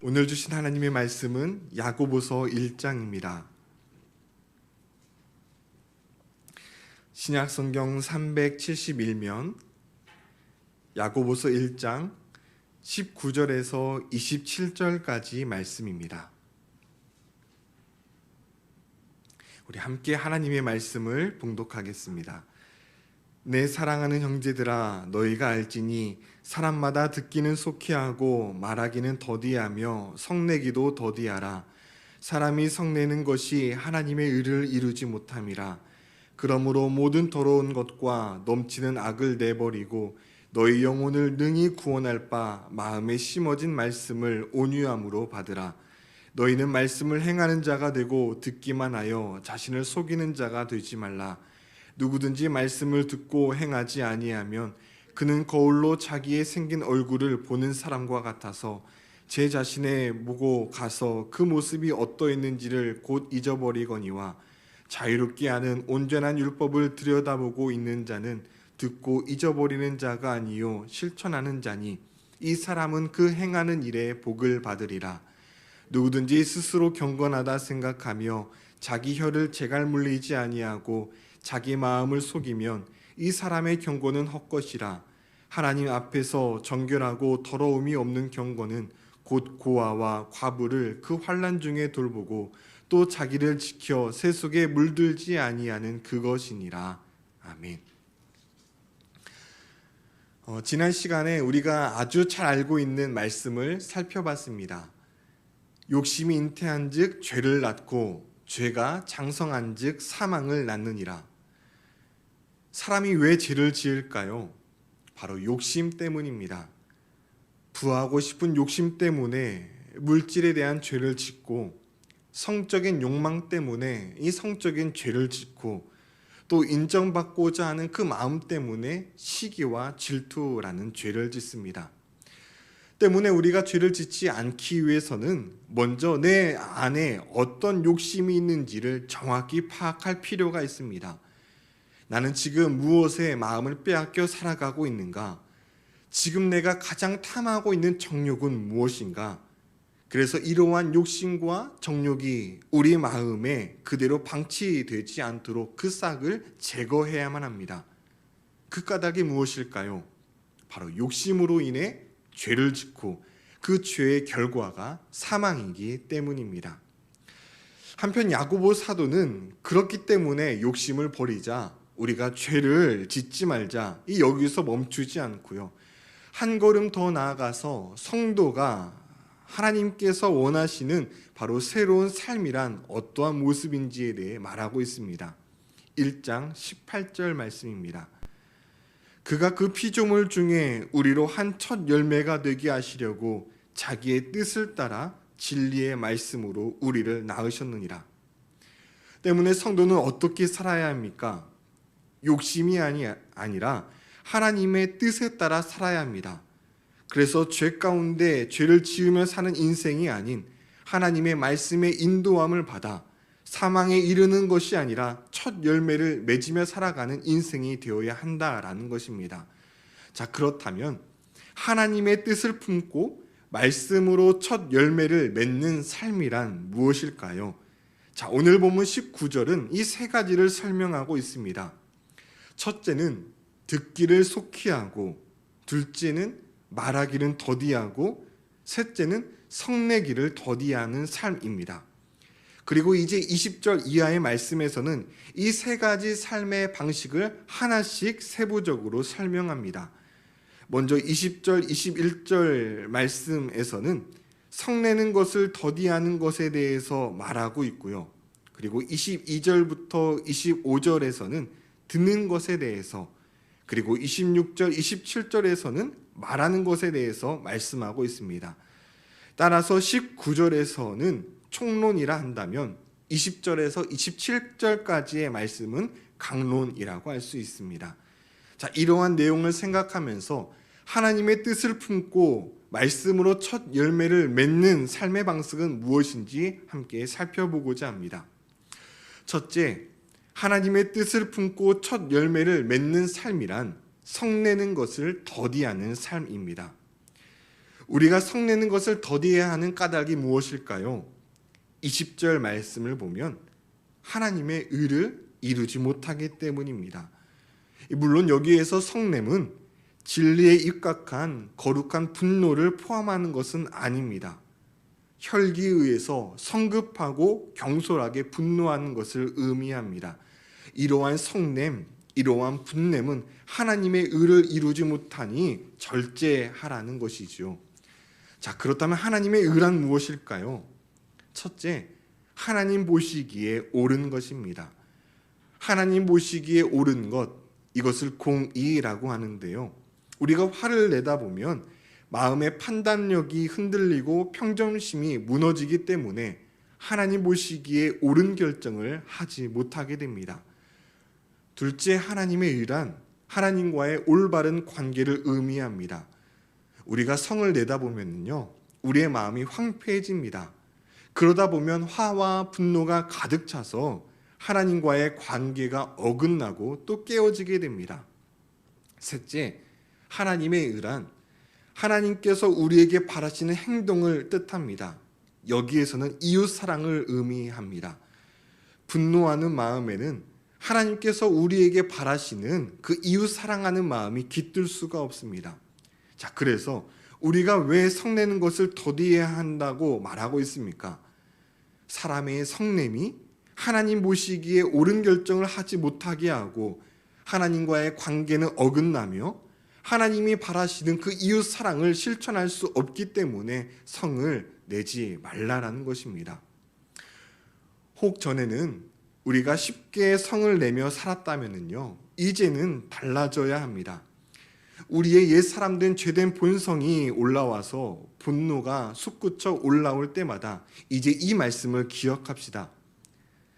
오늘 주신 하나님의 말씀은 야고보서 1장입니다. 신약성경 371면 야고보서 1장 19절에서 27절까지 말씀입니다. 우리 함께 하나님의 말씀을 봉독하겠습니다. 내 사랑하는 형제들아, 너희가 알지니 사람마다 듣기는 속히하고 말하기는 더디하며 성내기도 더디하라. 사람이 성내는 것이 하나님의 의를 이루지 못함이라. 그러므로 모든 더러운 것과 넘치는 악을 내버리고 너희 영혼을 능히 구원할 바 마음에 심어진 말씀을 온유함으로 받으라. 너희는 말씀을 행하는 자가 되고 듣기만 하여 자신을 속이는 자가 되지 말라. 누구든지 말씀을 듣고 행하지 아니하면 그는 거울로 자기의 생긴 얼굴을 보는 사람과 같아서 제 자신의 보고 가서 그 모습이 어떠했는지를 곧 잊어버리거니와 자유롭게 하는 온전한 율법을 들여다보고 있는 자는 듣고 잊어버리는 자가 아니요 실천하는 자니 이 사람은 그 행하는 일에 복을 받으리라. 누구든지 스스로 경건하다 생각하며 자기 혀를 재갈 물리지 아니하고 자기 마음을 속이면 이 사람의 경건은 헛것이라. 하나님 앞에서 정결하고 더러움이 없는 경건은 곧 고아와 과부를 그 환난 중에 돌보고 또 자기를 지켜 세속에 물들지 아니하는 그것이니라. 아멘. 지난 시간에 우리가 아주 잘 알고 있는 말씀을 살펴봤습니다. 욕심이 잉태한 즉 죄를 낳고 죄가 장성한 즉 사망을 낳느니라. 사람이 왜 죄를 지을까요? 바로 욕심 때문입니다. 부하고 싶은 욕심 때문에 물질에 대한 죄를 짓고, 성적인 욕망 때문에 이 성적인 죄를 짓고, 또 인정받고자 하는 그 마음 때문에 시기와 질투라는 죄를 짓습니다. 때문에 우리가 죄를 짓지 않기 위해서는 먼저 내 안에 어떤 욕심이 있는지를 정확히 파악할 필요가 있습니다. 나는 지금 무엇에 마음을 빼앗겨 살아가고 있는가? 지금 내가 가장 탐하고 있는 정욕은 무엇인가? 그래서 이러한 욕심과 정욕이 우리 마음에 그대로 방치되지 않도록 그 싹을 제거해야만 합니다. 그 까닭이 무엇일까요? 바로 욕심으로 인해 죄를 짓고 그 죄의 결과가 사망이기 때문입니다. 한편 야고보 사도는 그렇기 때문에 욕심을 버리자, 우리가 죄를 짓지 말자, 이 여기서 멈추지 않고요, 한 걸음 더 나아가서 성도가 하나님께서 원하시는 바로 새로운 삶이란 어떠한 모습인지에 대해 말하고 있습니다. 1장 18절 말씀입니다. 그가 그 피조물 중에 우리로 한 첫 열매가 되게 하시려고 자기의 뜻을 따라 진리의 말씀으로 우리를 낳으셨느니라. 때문에 성도는 어떻게 살아야 합니까? 욕심이 아니라 하나님의 뜻에 따라 살아야 합니다. 그래서 죄 가운데 죄를 지으며 사는 인생이 아닌 하나님의 말씀의 인도함을 받아 사망에 이르는 것이 아니라 첫 열매를 맺으며 살아가는 인생이 되어야 한다라는 것입니다. 자, 그렇다면 하나님의 뜻을 품고 말씀으로 첫 열매를 맺는 삶이란 무엇일까요? 자, 오늘 본문 19절은 이 세 가지를 설명하고 있습니다. 첫째는 듣기를 속히 하고, 둘째는 말하기는 더디하고, 셋째는 성내기를 더디하는 삶입니다. 그리고 이제 20절 이하의 말씀에서는 이 세 가지 삶의 방식을 하나씩 세부적으로 설명합니다. 먼저 20절, 21절 말씀에서는 성내는 것을 더디하는 것에 대해서 말하고 있고요. 그리고 22절부터 25절에서는 듣는 것에 대해서, 그리고 26절, 27절에서는 말하는 것에 대해서 말씀하고 있습니다. 따라서 19절에서는 총론이라 한다면 20절에서 27절까지의 말씀은 강론이라고 할 수 있습니다. 자, 이러한 내용을 생각하면서 하나님의 뜻을 품고 말씀으로 첫 열매를 맺는 삶의 방식은 무엇인지 함께 살펴보고자 합니다. 첫째, 하나님의 뜻을 품고 첫 열매를 맺는 삶이란 성내는 것을 더디하는 삶입니다. 우리가 성내는 것을 더디해야 하는 까닭이 무엇일까요? 20절 말씀을 보면 하나님의 의를 이루지 못하기 때문입니다. 물론 여기에서 성냄은 진리에 입각한 거룩한 분노를 포함하는 것은 아닙니다. 혈기에 의해서 성급하고 경솔하게 분노하는 것을 의미합니다. 이러한 성냄, 이러한 분냄은 하나님의 의를 이루지 못하니 절제하라는 것이죠. 자, 그렇다면 하나님의 의란 무엇일까요? 첫째, 하나님 보시기에 옳은 것입니다. 하나님 보시기에 옳은 것, 이것을 공의라고 하는데요. 우리가 화를 내다 보면 마음의 판단력이 흔들리고 평정심이 무너지기 때문에 하나님 보시기에 옳은 결정을 하지 못하게 됩니다. 둘째, 하나님의 의란 하나님과의 올바른 관계를 의미합니다. 우리가 성을 내다 보면요, 우리의 마음이 황폐해집니다. 그러다 보면 화와 분노가 가득 차서 하나님과의 관계가 어긋나고 또 깨어지게 됩니다. 셋째, 하나님의 의란 하나님께서 우리에게 바라시는 행동을 뜻합니다. 여기에서는 이웃 사랑을 의미합니다. 분노하는 마음에는 하나님께서 우리에게 바라시는 그 이웃 사랑하는 마음이 깃들 수가 없습니다. 자, 그래서 우리가 왜 성내는 것을 더디해야 한다고 말하고 있습니까? 사람의 성냄이 하나님 보시기에 옳은 결정을 하지 못하게 하고 하나님과의 관계는 어긋나며 하나님이 바라시는 그 이웃 사랑을 실천할 수 없기 때문에 성을 내지 말라라는 것입니다. 혹 전에는 우리가 쉽게 성을 내며 살았다면요, 이제는 달라져야 합니다. 우리의 옛 사람된 죄된 본성이 올라와서 분노가 솟구쳐 올라올 때마다 이제 이 말씀을 기억합시다.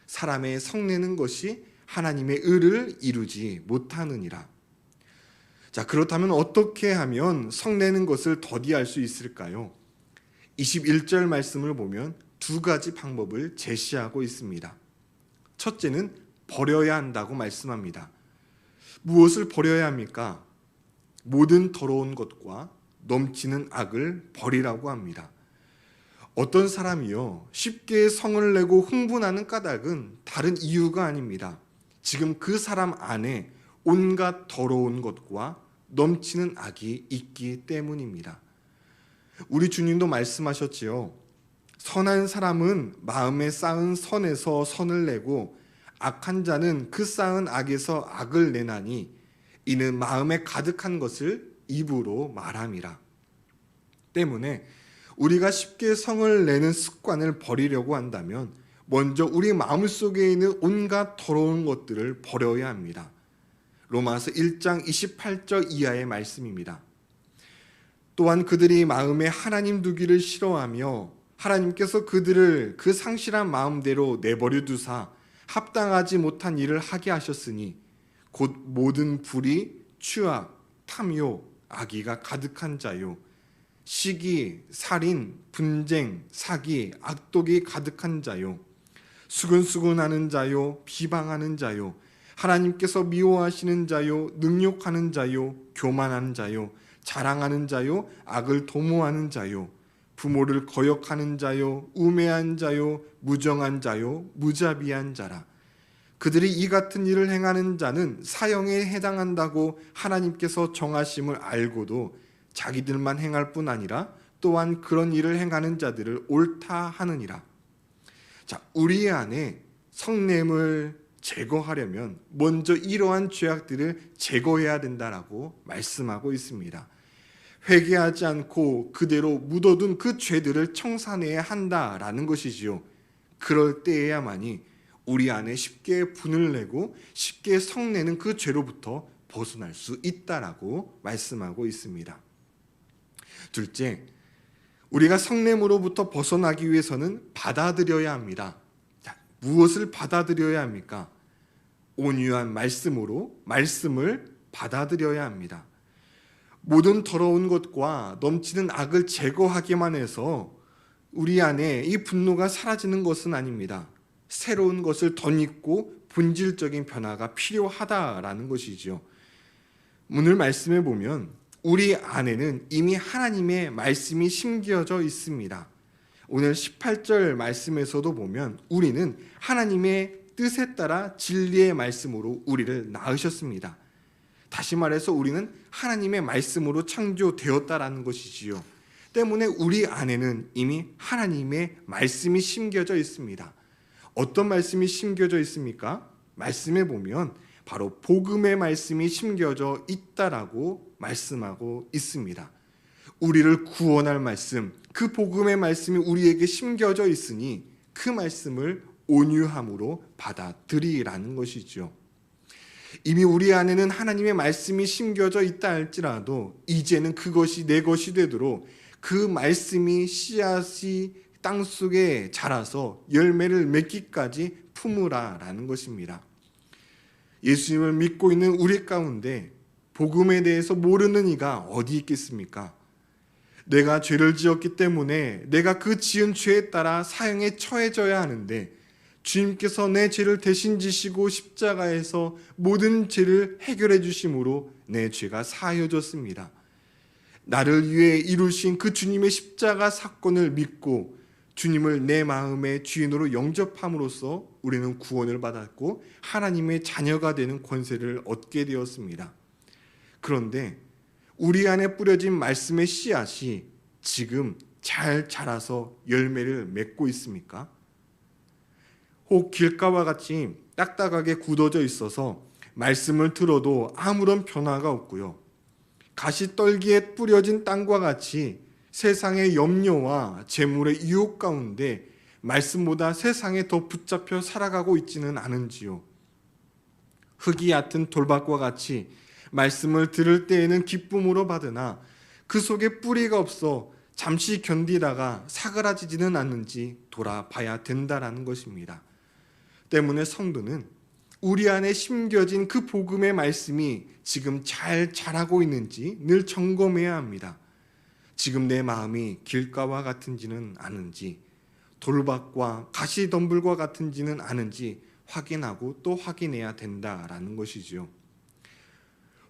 사람의 성내는 것이 하나님의 의를 이루지 못하느니라. 자, 그렇다면 어떻게 하면 성내는 것을 더디할 수 있을까요? 21절 말씀을 보면 두 가지 방법을 제시하고 있습니다. 첫째는 버려야 한다고 말씀합니다. 무엇을 버려야 합니까? 모든 더러운 것과 넘치는 악을 버리라고 합니다. 어떤 사람이요, 쉽게 성을 내고 흥분하는 까닭은 다른 이유가 아닙니다. 지금 그 사람 안에 온갖 더러운 것과 넘치는 악이 있기 때문입니다. 우리 주님도 말씀하셨지요. 선한 사람은 마음에 쌓은 선에서 선을 내고 악한 자는 그 쌓은 악에서 악을 내나니 이는 마음에 가득한 것을 입으로 말함이라. 때문에 우리가 쉽게 성을 내는 습관을 버리려고 한다면 먼저 우리 마음속에 있는 온갖 더러운 것들을 버려야 합니다. 로마서 1장 28절 이하의 말씀입니다. 또한 그들이 마음에 하나님 두기를 싫어하며 하나님께서 그들을 그 상실한 마음대로 내버려 두사 합당하지 못한 일을 하게 하셨으니 곧 모든 불의, 추악, 탐욕, 악의가 가득한 자요, 시기, 살인, 분쟁, 사기, 악독이 가득한 자요, 수근수근하는 자요, 비방하는 자요, 하나님께서 미워하시는 자요, 능욕하는 자요, 교만하는 자요, 자랑하는 자요, 악을 도모하는 자요, 부모를 거역하는 자요, 우매한 자요, 무정한 자요, 무자비한 자라. 그들이 이 같은 일을 행하는 자는 사형에 해당한다고 하나님께서 정하심을 알고도 자기들만 행할 뿐 아니라 또한 그런 일을 행하는 자들을 옳다 하느니라. 자, 우리 안에 성냄을 제거하려면 먼저 이러한 죄악들을 제거해야 된다라고 말씀하고 있습니다. 회개하지 않고 그대로 묻어둔 그 죄들을 청산해야 한다라는 것이지요. 그럴 때에야만이 우리 안에 쉽게 분을 내고 쉽게 성내는 그 죄로부터 벗어날 수 있다라고 말씀하고 있습니다. 둘째, 우리가 성냄으로부터 벗어나기 위해서는 받아들여야 합니다. 자, 무엇을 받아들여야 합니까? 온유한 말씀으로 말씀을 받아들여야 합니다. 모든 더러운 것과 넘치는 악을 제거하기만 해서 우리 안에 이 분노가 사라지는 것은 아닙니다. 새로운 것을 덧입고 본질적인 변화가 필요하다라는 것이죠. 오늘 말씀에 보면 우리 안에는 이미 하나님의 말씀이 심겨져 있습니다. 오늘 18절 말씀에서도 보면 우리는 하나님의 뜻에 따라 진리의 말씀으로 우리를 낳으셨습니다. 다시 말해서 우리는 하나님의 말씀으로 창조되었다라는 것이지요. 때문에 우리 안에는 이미 하나님의 말씀이 심겨져 있습니다. 어떤 말씀이 심겨져 있습니까? 말씀에 보면 바로 복음의 말씀이 심겨져 있다라고 말씀하고 있습니다. 우리를 구원할 말씀, 그 복음의 말씀이 우리에게 심겨져 있으니 그 말씀을 온유함으로 받아들이라는 것이죠. 이미 우리 안에는 하나님의 말씀이 심겨져 있다 할지라도 이제는 그것이 내 것이 되도록 그 말씀이 씨앗이 땅속에 자라서 열매를 맺기까지 품으라라는 것입니다. 예수님을 믿고 있는 우리 가운데 복음에 대해서 모르는 이가 어디 있겠습니까? 내가 죄를 지었기 때문에 내가 그 지은 죄에 따라 사형에 처해져야 하는데 주님께서 내 죄를 대신 지시고 십자가에서 모든 죄를 해결해 주심으로 내 죄가 사하여졌습니다. 나를 위해 이루신 그 주님의 십자가 사건을 믿고 주님을 내 마음의 주인으로 영접함으로써 우리는 구원을 받았고 하나님의 자녀가 되는 권세를 얻게 되었습니다. 그런데 우리 안에 뿌려진 말씀의 씨앗이 지금 잘 자라서 열매를 맺고 있습니까? 혹 길가와 같이 딱딱하게 굳어져 있어서 말씀을 들어도 아무런 변화가 없고요. 가시떨기에 뿌려진 땅과 같이 세상의 염려와 재물의 유혹 가운데 말씀보다 세상에 더 붙잡혀 살아가고 있지는 않은지요. 흙이 얕은 돌밭과 같이 말씀을 들을 때에는 기쁨으로 받으나 그 속에 뿌리가 없어 잠시 견디다가 사그라지지는 않는지 돌아봐야 된다라는 것입니다. 때문에 성도는 우리 안에 심겨진 그 복음의 말씀이 지금 잘 자라고 있는지 늘 점검해야 합니다. 지금 내 마음이 길가와 같은지는 아는지, 돌밭과 가시덤불과 같은지는 아는지 확인하고 또 확인해야 된다라는 것이죠.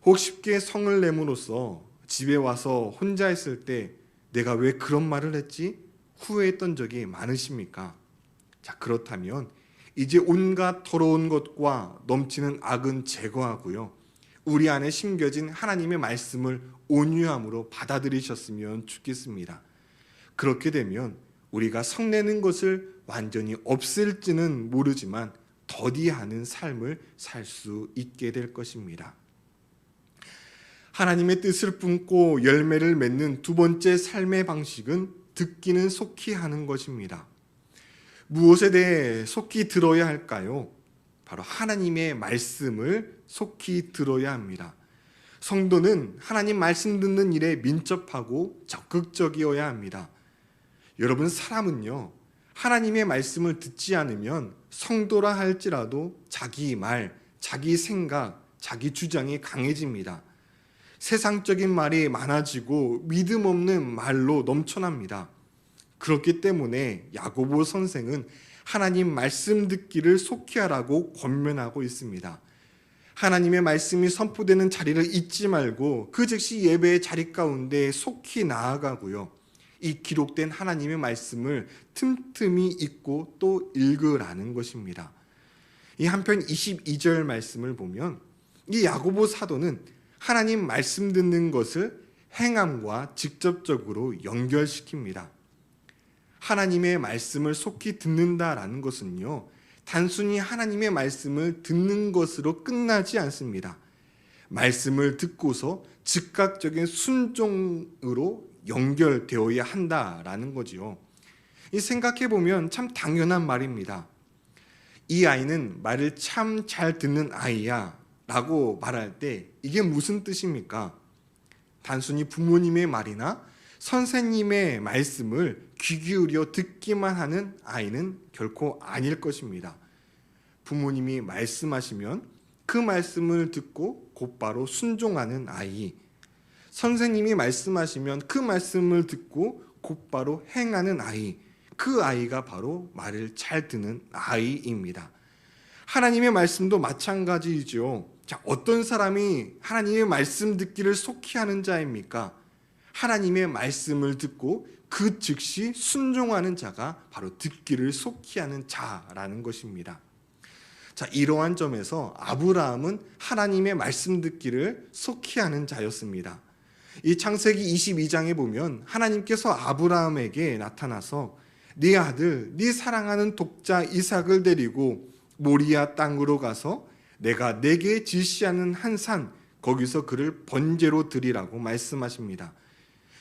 혹 쉽게 성을 내므로써 집에 와서 혼자 있을 때 내가 왜 그런 말을 했지? 후회했던 적이 많으십니까? 자, 그렇다면 이제 온갖 더러운 것과 넘치는 악은 제거하고요. 우리 안에 심겨진 하나님의 말씀을 온유함으로 받아들이셨으면 좋겠습니다. 그렇게 되면 우리가 성내는 것을 완전히 없앨지는 모르지만 더디하는 삶을 살 수 있게 될 것입니다. 하나님의 뜻을 품고 열매를 맺는 두 번째 삶의 방식은 듣기는 속히 하는 것입니다. 무엇에 대해 속히 들어야 할까요? 바로 하나님의 말씀을 속히 들어야 합니다. 성도는 하나님 말씀 듣는 일에 민첩하고 적극적이어야 합니다. 여러분, 사람은요, 하나님의 말씀을 듣지 않으면 성도라 할지라도 자기 말, 자기 생각, 자기 주장이 강해집니다. 세상적인 말이 많아지고 믿음 없는 말로 넘쳐납니다. 그렇기 때문에 야고보 선생은 하나님 말씀 듣기를 속히 하라고 권면하고 있습니다. 하나님의 말씀이 선포되는 자리를 잊지 말고 그 즉시 예배의 자리 가운데 속히 나아가고요. 이 기록된 하나님의 말씀을 틈틈이 읽고 또 읽으라는 것입니다. 이 한편 22절 말씀을 보면 이 야고보 사도는 하나님 말씀 듣는 것을 행함과 직접적으로 연결시킵니다. 하나님의 말씀을 속히 듣는다라는 것은요, 단순히 하나님의 말씀을 듣는 것으로 끝나지 않습니다. 말씀을 듣고서 즉각적인 순종으로 연결되어야 한다라는 거지요. 생각해보면 참 당연한 말입니다. 이 아이는 말을 참 잘 듣는 아이야 라고 말할 때 이게 무슨 뜻입니까? 단순히 부모님의 말이나 선생님의 말씀을 귀 기울여 듣기만 하는 아이는 결코 아닐 것입니다. 부모님이 말씀하시면 그 말씀을 듣고 곧바로 순종하는 아이, 선생님이 말씀하시면 그 말씀을 듣고 곧바로 행하는 아이, 그 아이가 바로 말을 잘 듣는 아이입니다. 하나님의 말씀도 마찬가지이죠. 자, 어떤 사람이 하나님의 말씀 듣기를 속히 하는 자입니까? 하나님의 말씀을 듣고 그 즉시 순종하는 자가 바로 듣기를 속히 하는 자라는 것입니다. 자, 이러한 점에서 아브라함은 하나님의 말씀 듣기를 속히 하는 자였습니다. 이 창세기 22장에 보면 하나님께서 아브라함에게 나타나서 네 아들, 네 사랑하는 독자 이삭을 데리고 모리아 땅으로 가서 내가 내게 지시하는 한 산, 거기서 그를 번제로 드리라고 말씀하십니다.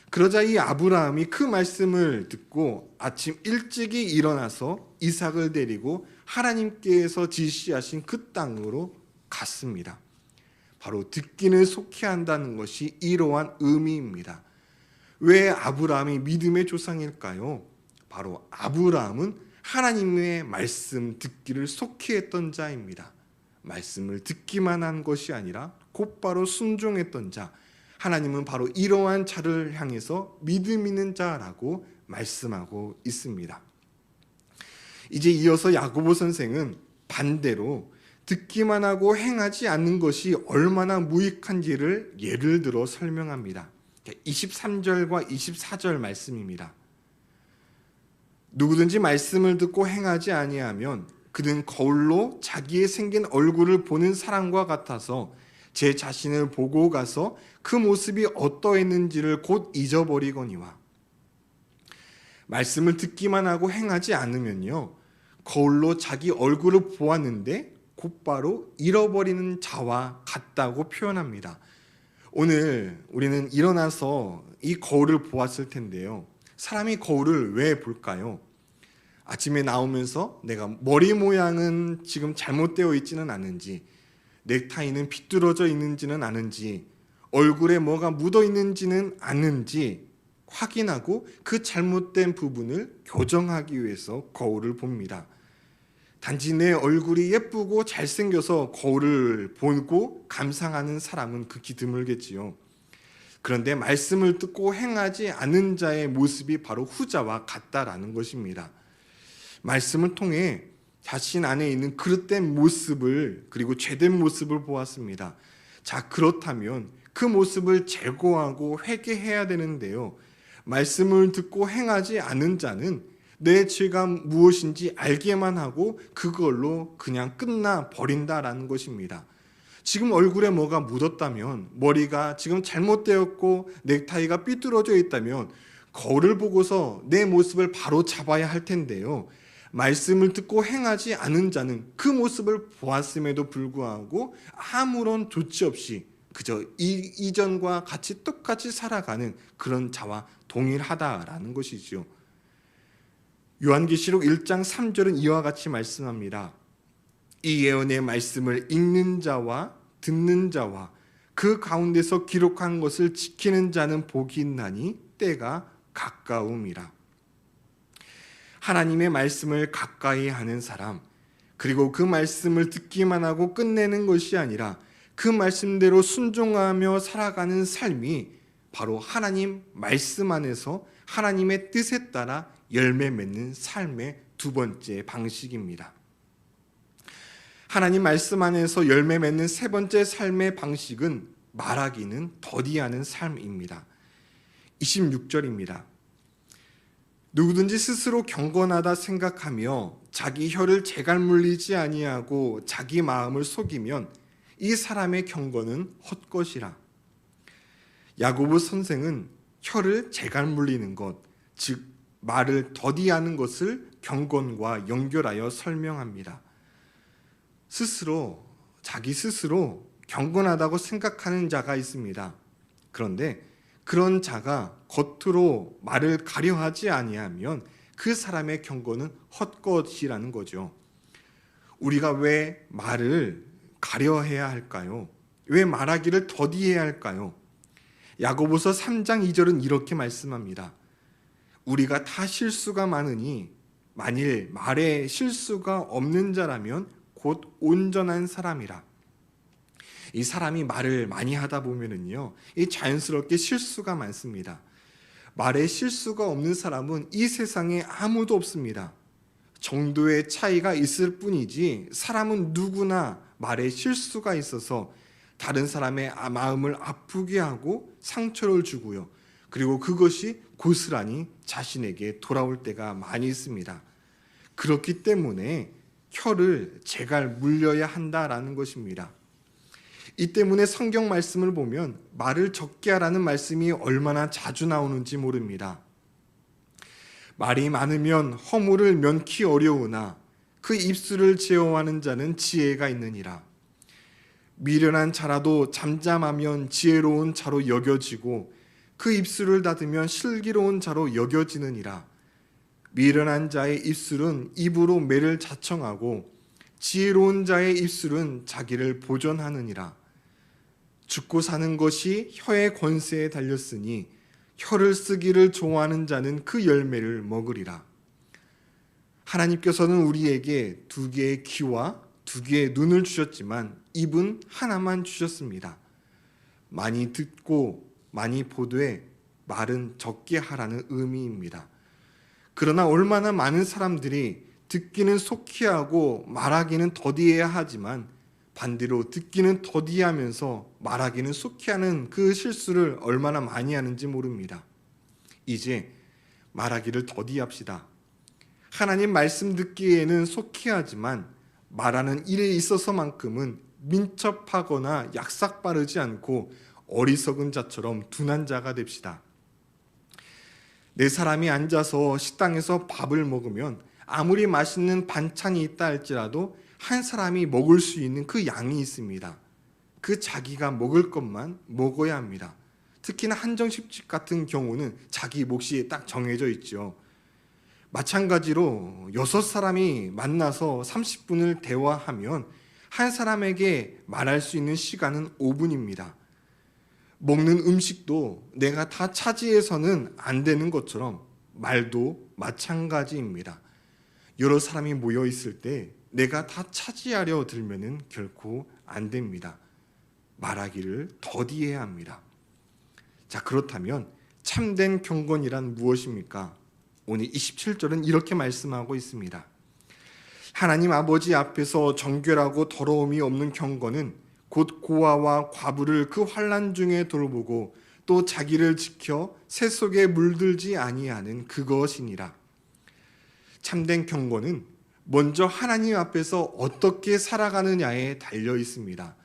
그러자 이 아브라함이 그 말씀을 듣고 아침 일찍이 일어나서 이삭을 데리고 하나님께서 지시하신 그 땅으로 갔습니다. 바로 듣기는 속히 한다는 것이 이러한 의미입니다. 왜 아브라함이 믿음의 조상일까요? 바로 아브라함은 하나님의 말씀 듣기를 속히 했던 자입니다. 말씀을 듣기만 한 것이 아니라 곧바로 순종했던 자, 하나님은 바로 이러한 자를 향해서 믿음 있는 자라고 말씀하고 있습니다. 이제 이어서 야고보 선생은 반대로 듣기만 하고 행하지 않는 것이 얼마나 무익한지를 예를 들어 설명합니다. 23절과 24절 말씀입니다. 누구든지 말씀을 듣고 행하지 아니하면 그는 거울로 자기의 생긴 얼굴을 보는 사람과 같아서 제 자신을 보고 가서 그 모습이 어떠했는지를 곧 잊어버리거니와. 말씀을 듣기만 하고 행하지 않으면요, 거울로 자기 얼굴을 보았는데 곧바로 잃어버리는 자와 같다고 표현합니다. 오늘 우리는 일어나서 이 거울을 보았을 텐데요, 사람이 거울을 왜 볼까요? 아침에 나오면서 내가 머리 모양은 지금 잘못되어 있지는 않은지, 넥타이는 비뚤어져 있는지는 아는지, 얼굴에 뭐가 묻어 있는지는 아는지 확인하고 그 잘못된 부분을 교정하기 위해서 거울을 봅니다. 단지 내 얼굴이 예쁘고 잘생겨서 거울을 보고 감상하는 사람은 극히 드물겠지요. 그런데 말씀을 듣고 행하지 않은 자의 모습이 바로 후자와 같다라는 것입니다. 말씀을 통해 자신 안에 있는 그릇된 모습을, 그리고 죄된 모습을 보았습니다. 자, 그렇다면 그 모습을 제거하고 회개해야 되는데요, 말씀을 듣고 행하지 않은 자는 내 죄가 무엇인지 알게만 하고 그걸로 그냥 끝나 버린다라는 것입니다. 지금 얼굴에 뭐가 묻었다면, 머리가 지금 잘못되었고 넥타이가 삐뚤어져 있다면 거울을 보고서 내 모습을 바로 잡아야 할 텐데요, 말씀을 듣고 행하지 않은 자는 그 모습을 보았음에도 불구하고 아무런 조치 없이 그저 이전과 같이 똑같이 살아가는 그런 자와 동일하다라는 것이죠. 요한계시록 1장 3절은 이와 같이 말씀합니다. 이 예언의 말씀을 읽는 자와 듣는 자와 그 가운데서 기록한 것을 지키는 자는 복이 있나니 때가 가까움이라. 하나님의 말씀을 가까이 하는 사람, 그리고 그 말씀을 듣기만 하고 끝내는 것이 아니라 그 말씀대로 순종하며 살아가는 삶이 바로 하나님 말씀 안에서 하나님의 뜻에 따라 열매 맺는 삶의 두 번째 방식입니다. 하나님 말씀 안에서 열매 맺는 세 번째 삶의 방식은 말하기는 더디하는 삶입니다. 26절입니다. 누구든지 스스로 경건하다 생각하며 자기 혀를 재갈 물리지 아니하고 자기 마음을 속이면 이 사람의 경건은 헛것이라. 야고보 선생은 혀를 재갈 물리는 것, 즉 말을 더디하는 것을 경건과 연결하여 설명합니다. 자기 스스로 경건하다고 생각하는 자가 있습니다. 그런데 그런 자가 겉으로 말을 가려하지 아니하면 그 사람의 경건은 헛것이라는 거죠. 우리가 왜 말을 가려해야 할까요? 왜 말하기를 더디해야 할까요? 야고보서 3장 2절은 이렇게 말씀합니다. 우리가 다 실수가 많으니 만일 말에 실수가 없는 자라면 곧 온전한 사람이라. 이 사람이 말을 많이 하다 보면은요, 이 자연스럽게 실수가 많습니다. 말에 실수가 없는 사람은 이 세상에 아무도 없습니다. 정도의 차이가 있을 뿐이지 사람은 누구나 말에 실수가 있어서 다른 사람의 마음을 아프게 하고 상처를 주고요. 그리고 그것이 고스란히 자신에게 돌아올 때가 많이 있습니다. 그렇기 때문에 혀를 제갈 물려야 한다라는 것입니다. 이 때문에 성경 말씀을 보면 말을 적게 하라는 말씀이 얼마나 자주 나오는지 모릅니다. 말이 많으면 허물을 면키 어려우나 그 입술을 제어하는 자는 지혜가 있느니라. 미련한 자라도 잠잠하면 지혜로운 자로 여겨지고 그 입술을 닫으면 슬기로운 자로 여겨지느니라. 미련한 자의 입술은 입으로 매를 자청하고 지혜로운 자의 입술은 자기를 보존하느니라. 죽고 사는 것이 혀의 권세에 달렸으니 혀를 쓰기를 좋아하는 자는 그 열매를 먹으리라. 하나님께서는 우리에게 2개의 귀와 2개의 눈을 주셨지만 입은 하나만 주셨습니다. 많이 듣고 많이 보되 말은 적게 하라는 의미입니다. 그러나 얼마나 많은 사람들이 듣기는 속히 하고 말하기는 더디해야 하지만 반대로 듣기는 더디하면서 말하기는 속히 하는 그 실수를 얼마나 많이 하는지 모릅니다. 이제 말하기를 더디합시다. 하나님 말씀 듣기에는 속히 하지만 말하는 일에 있어서만큼은 민첩하거나 약삭빠르지 않고 어리석은 자처럼 둔한 자가 됩시다. 4사람이 앉아서 식당에서 밥을 먹으면 아무리 맛있는 반찬이 있다 할지라도 한 사람이 먹을 수 있는 그 양이 있습니다. 그 자기가 먹을 것만 먹어야 합니다. 특히나 한정식집 같은 경우는 자기 몫이 딱 정해져 있죠. 마찬가지로 6사람이 만나서 30분을 대화하면 한 사람에게 말할 수 있는 시간은 5분입니다. 먹는 음식도 내가 다 차지해서는 안 되는 것처럼 말도 마찬가지입니다. 여러 사람이 모여 있을 때 내가 다 차지하려 들면은 결코 안 됩니다. 말하기를 더디해야 합니다. 자, 그렇다면 참된 경건이란 무엇입니까? 오늘 27절은 이렇게 말씀하고 있습니다. 하나님 아버지 앞에서 정결하고 더러움이 없는 경건은 곧 고아와 과부를 그 환난 중에 돌보고 또 자기를 지켜 새 속에 물들지 아니하는 그것이니라. 참된 경건은 먼저 하나님 앞에서 어떻게 살아가느냐에 달려 있습니다.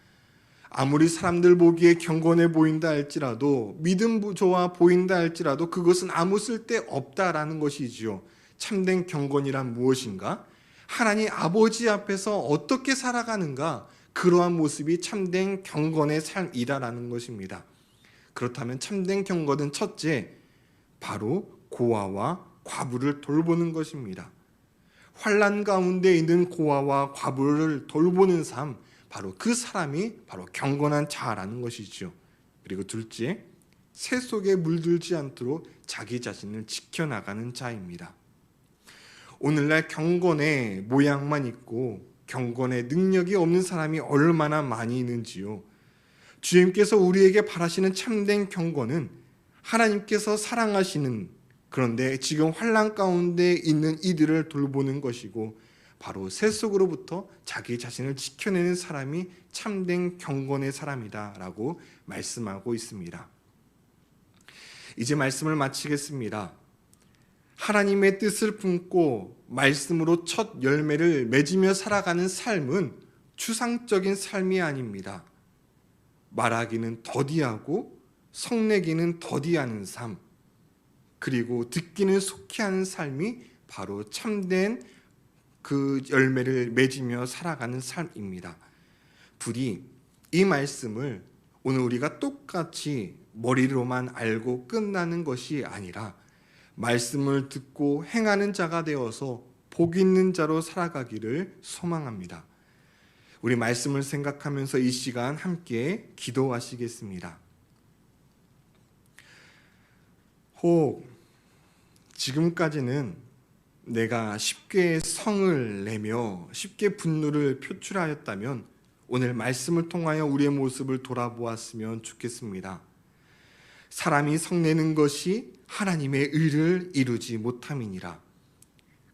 아무리 사람들 보기에 경건해 보인다 할지라도, 믿음 좋아 보인다 할지라도 그것은 아무 쓸데 없다라는 것이지요. 참된 경건이란 무엇인가? 하나님 아버지 앞에서 어떻게 살아가는가? 그러한 모습이 참된 경건의 삶이다라는 것입니다. 그렇다면 참된 경건은 첫째, 바로 고아와 과부를 돌보는 것입니다. 환난 가운데 있는 고아와 과부를 돌보는 삶, 바로 그 사람이 바로 경건한 자라는 것이죠. 그리고 둘째, 새 속에 물들지 않도록 자기 자신을 지켜나가는 자입니다. 오늘날 경건의 모양만 있고 경건의 능력이 없는 사람이 얼마나 많이 있는지요. 주님께서 우리에게 바라시는 참된 경건은 하나님께서 사랑하시는, 그런데 지금 환난 가운데 있는 이들을 돌보는 것이고 바로 새 속으로부터 자기 자신을 지켜내는 사람이 참된 경건의 사람이다라고 말씀하고 있습니다. 이제 말씀을 마치겠습니다. 하나님의 뜻을 품고 말씀으로 첫 열매를 맺으며 살아가는 삶은 추상적인 삶이 아닙니다. 말하기는 더디하고 성내기는 더디하는 삶, 그리고 듣기는 속히 하는 삶이 바로 참된 그 열매를 맺으며 살아가는 삶입니다. 부디 이 말씀을 오늘 우리가 똑같이 머리로만 알고 끝나는 것이 아니라 말씀을 듣고 행하는 자가 되어서 복 있는 자로 살아가기를 소망합니다. 우리 말씀을 생각하면서 이 시간 함께 기도하시겠습니다. 혹 지금까지는 내가 쉽게 성을 내며 쉽게 분노를 표출하였다면 오늘 말씀을 통하여 우리의 모습을 돌아보았으면 좋겠습니다. 사람이 성내는 것이 하나님의 의를 이루지 못함이니라.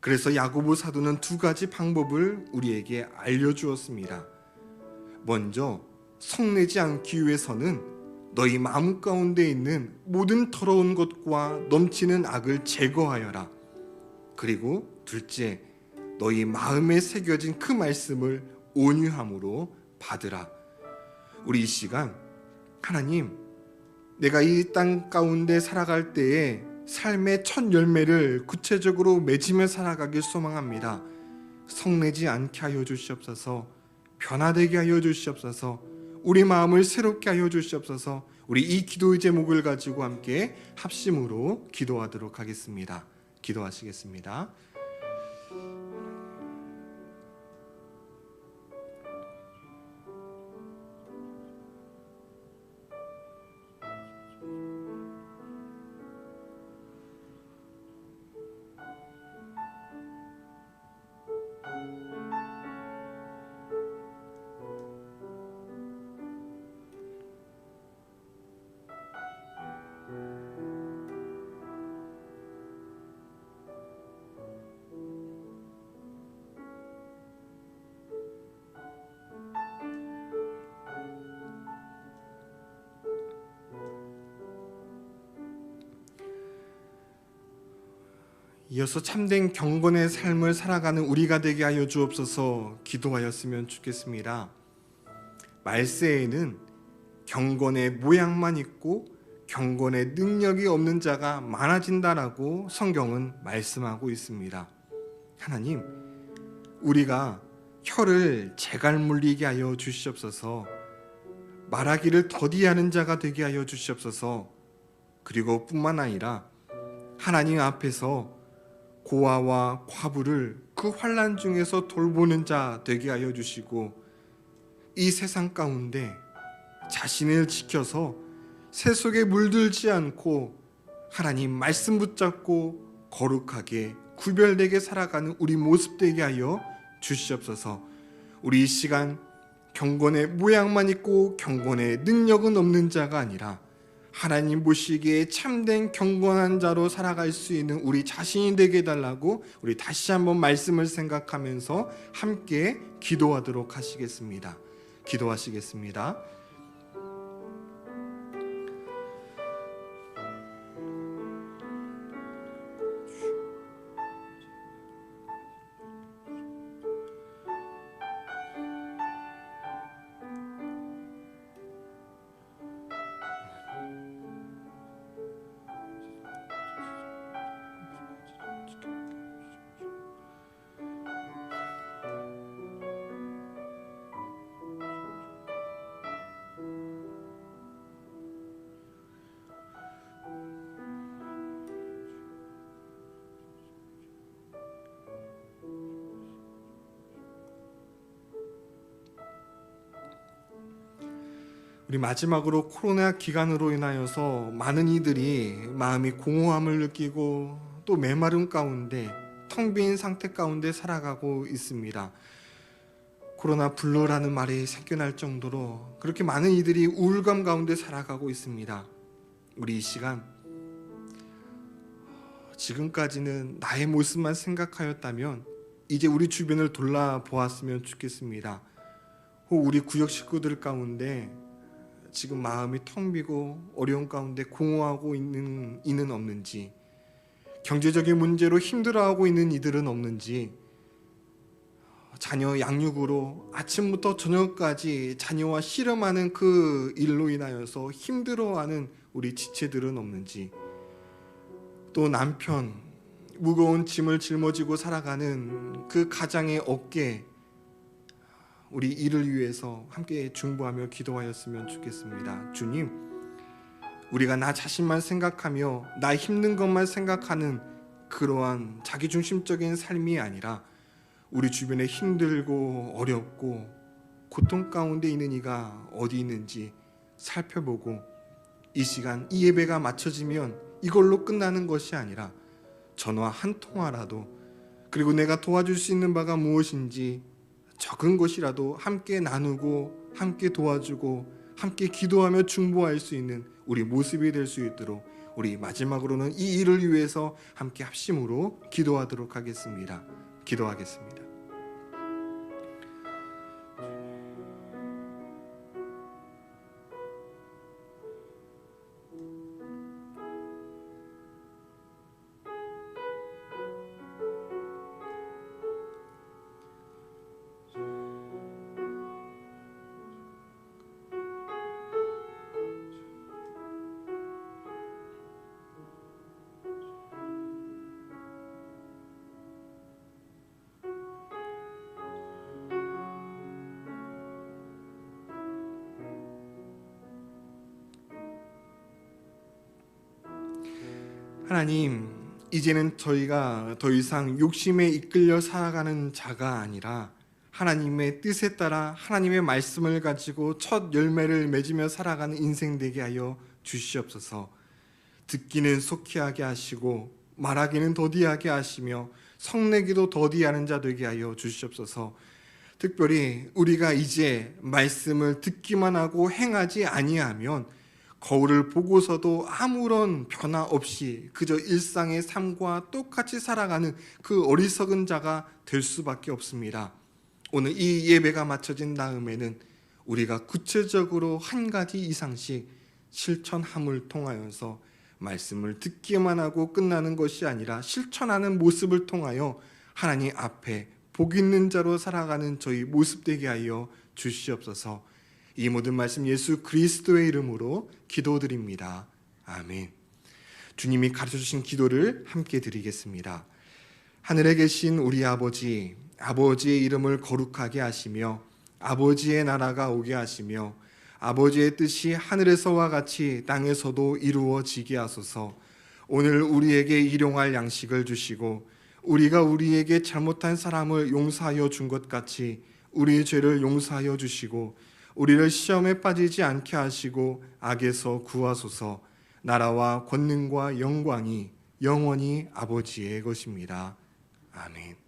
그래서 야고보 사도는 2가지 방법을 우리에게 알려주었습니다. 먼저 성내지 않기 위해서는 너희 마음 가운데 있는 모든 더러운 것과 넘치는 악을 제거하여라. 그리고 둘째, 너희 마음에 새겨진 그 말씀을 온유함으로 받으라. 우리 이 시간 하나님, 내가 이 땅 가운데 살아갈 때에 삶의 첫 열매를 구체적으로 맺으며 살아가길 소망합니다. 성내지 않게 하여 주시옵소서. 변화되게 하여 주시옵소서. 우리 마음을 새롭게 하여 주시옵소서. 우리 이 기도의 제목을 가지고 함께 합심으로 기도하도록 하겠습니다. 기도하시겠습니다. 이어서 참된 경건의 삶을 살아가는 우리가 되게 하여 주옵소서. 기도하였으면 좋겠습니다. 말세에는 경건의 모양만 있고 경건의 능력이 없는 자가 많아진다라고 성경은 말씀하고 있습니다. 하나님, 우리가 혀를 제갈 물리게 하여 주시옵소서. 말하기를 더디하는 자가 되게 하여 주시옵소서. 그리고 뿐만 아니라 하나님 앞에서 고아와 과부를 그 환난 중에서 돌보는 자 되게 하여 주시고, 이 세상 가운데 자신을 지켜서 세속에 물들지 않고 하나님 말씀 붙잡고 거룩하게 구별되게 살아가는 우리 모습 되게 하여 주시옵소서. 우리 이 시간 경건의 모양만 있고 경건의 능력은 없는 자가 아니라 하나님 보시기에 참된 경건한 자로 살아갈 수 있는 우리 자신이 되게 해달라고 우리 다시 한번 말씀을 생각하면서 함께 기도하도록 하시겠습니다. 기도하시겠습니다. 우리 마지막으로 코로나 기간으로 인하여서 많은 이들이 마음이 공허함을 느끼고 또 메마름 가운데 텅 빈 상태 가운데 살아가고 있습니다. 코로나 블루라는 말이 생겨날 정도로 그렇게 많은 이들이 우울감 가운데 살아가고 있습니다. 우리 이 시간 지금까지는 나의 모습만 생각하였다면 이제 우리 주변을 돌아보았으면 좋겠습니다. 혹 우리 구역 식구들 가운데 지금 마음이 텅 비고 어려운 가운데 공허하고 있는 이는 없는지, 경제적인 문제로 힘들어하고 있는 이들은 없는지, 자녀 양육으로 아침부터 저녁까지 자녀와 씨름하는 그 일로 인하여서 힘들어하는 우리 지체들은 없는지, 또 남편 무거운 짐을 짊어지고 살아가는 그 가장의 어깨, 우리 이를 위해서 함께 중보하며 기도하였으면 좋겠습니다. 주님, 우리가 나 자신만 생각하며 나 힘든 것만 생각하는 그러한 자기중심적인 삶이 아니라 우리 주변에 힘들고 어렵고 고통 가운데 있는 이가 어디 있는지 살펴보고, 이 시간 이 예배가 마쳐지면 이걸로 끝나는 것이 아니라 전화 한 통화라도, 그리고 내가 도와줄 수 있는 바가 무엇인지 적은 것이라도 함께 나누고 함께 도와주고 함께 기도하며 중보할 수 있는 우리 모습이 될 수 있도록, 우리 마지막으로는 이 일을 위해서 함께 합심으로 기도하도록 하겠습니다. 기도하겠습니다. 하나님, 이제는 저희가 더 이상 욕심에 이끌려 살아가는 자가 아니라 하나님의 뜻에 따라 하나님의 말씀을 가지고 첫 열매를 맺으며 살아가는 인생 되게 하여 주시옵소서. 듣기는 속히 하게 하시고 말하기는 더디하게 하시며 성내기도 더디하는 자 되게 하여 주시옵소서. 특별히 우리가 이제 말씀을 듣기만 하고 행하지 아니하면 거울을 보고서도 아무런 변화 없이 그저 일상의 삶과 똑같이 살아가는 그 어리석은 자가 될 수밖에 없습니다. 오늘 이 예배가 마쳐진 다음에는 우리가 구체적으로 한 가지 이상씩 실천함을 통하여서 말씀을 듣기만 하고 끝나는 것이 아니라 실천하는 모습을 통하여 하나님 앞에 복 있는 자로 살아가는 저희 모습 되게 하여 주시옵소서. 이 모든 말씀 예수 그리스도의 이름으로 기도드립니다. 아멘. 주님이 가르쳐주신 기도를 함께 드리겠습니다. 하늘에 계신 우리 아버지, 아버지의 이름을 거룩하게 하시며 아버지의 나라가 오게 하시며 아버지의 뜻이 하늘에서와 같이 땅에서도 이루어지게 하소서. 오늘 우리에게 일용할 양식을 주시고 우리가 우리에게 잘못한 사람을 용서하여 준 것 같이 우리의 죄를 용서하여 주시고 우리를 시험에 빠지지 않게 하시고 악에서 구하소서. 나라와 권능과 영광이 영원히 아버지의 것입니다. 아멘.